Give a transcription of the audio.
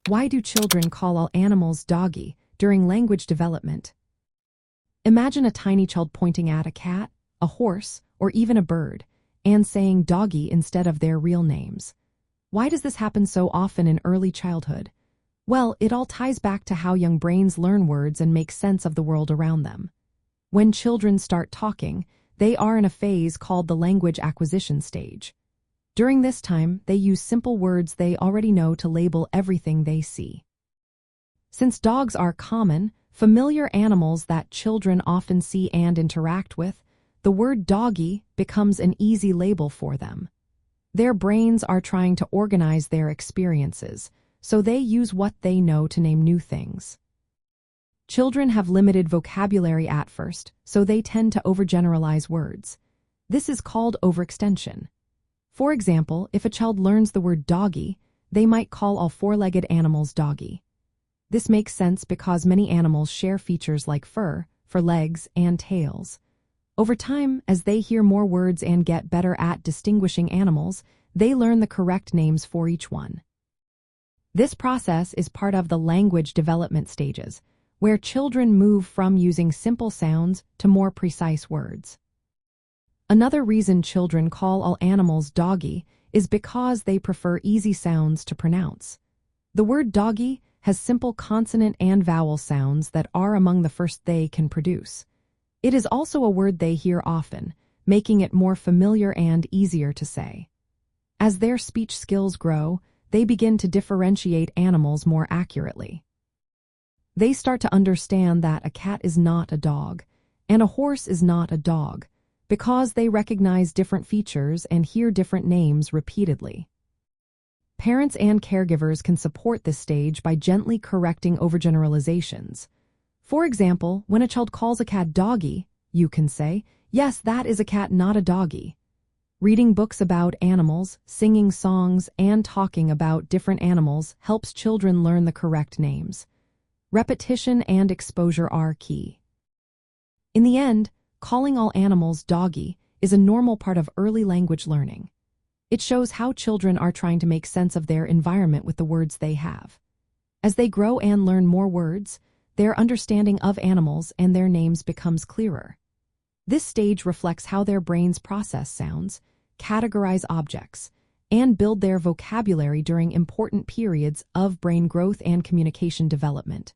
Why do children call all animals doggy during language development? Imagine a tiny child pointing at a cat, a horse, or even a bird, and saying doggy instead of their real names. Why does this happen so often in early childhood? Well, it all ties back to how young brains learn words and make sense of the world around them. When children start talking, they are in a phase called the language acquisition stage. During this time, they use simple words they already know to label everything they see. Since dogs are common, familiar animals that children often see and interact with, the word doggy becomes an easy label for them. Their brains are trying to organize their experiences, so they use what they know to name new things. Children have limited vocabulary at first, so they tend to overgeneralize words. This is called overextension. For example, if a child learns the word doggy, they might call all four-legged animals doggy. This makes sense because many animals share features like fur, for legs, and tails. Over time, as they hear more words and get better at distinguishing animals, they learn the correct names for each one. This process is part of the language development stages, where children move from using simple sounds to more precise words. Another reason children call all animals doggy is because they prefer easy sounds to pronounce. The word doggy has simple consonant and vowel sounds that are among the first they can produce. It is also a word they hear often, making it more familiar and easier to say. As their speech skills grow, they begin to differentiate animals more accurately. They start to understand that a cat is not a dog, and a horse is not a dog, because they recognize different features and hear different names repeatedly. Parents and caregivers can support this stage by gently correcting overgeneralizations. For example, when a child calls a cat doggy, you can say, "Yes, that is a cat, not a doggy." Reading books about animals, singing songs, and talking about different animals helps children learn the correct names. Repetition and exposure are key. In the end, calling all animals doggy is a normal part of early language learning. It shows how children are trying to make sense of their environment with the words they have. As they grow and learn more words, their understanding of animals and their names becomes clearer. This stage reflects how their brains process sounds, categorize objects, and build their vocabulary during important periods of brain growth and communication development.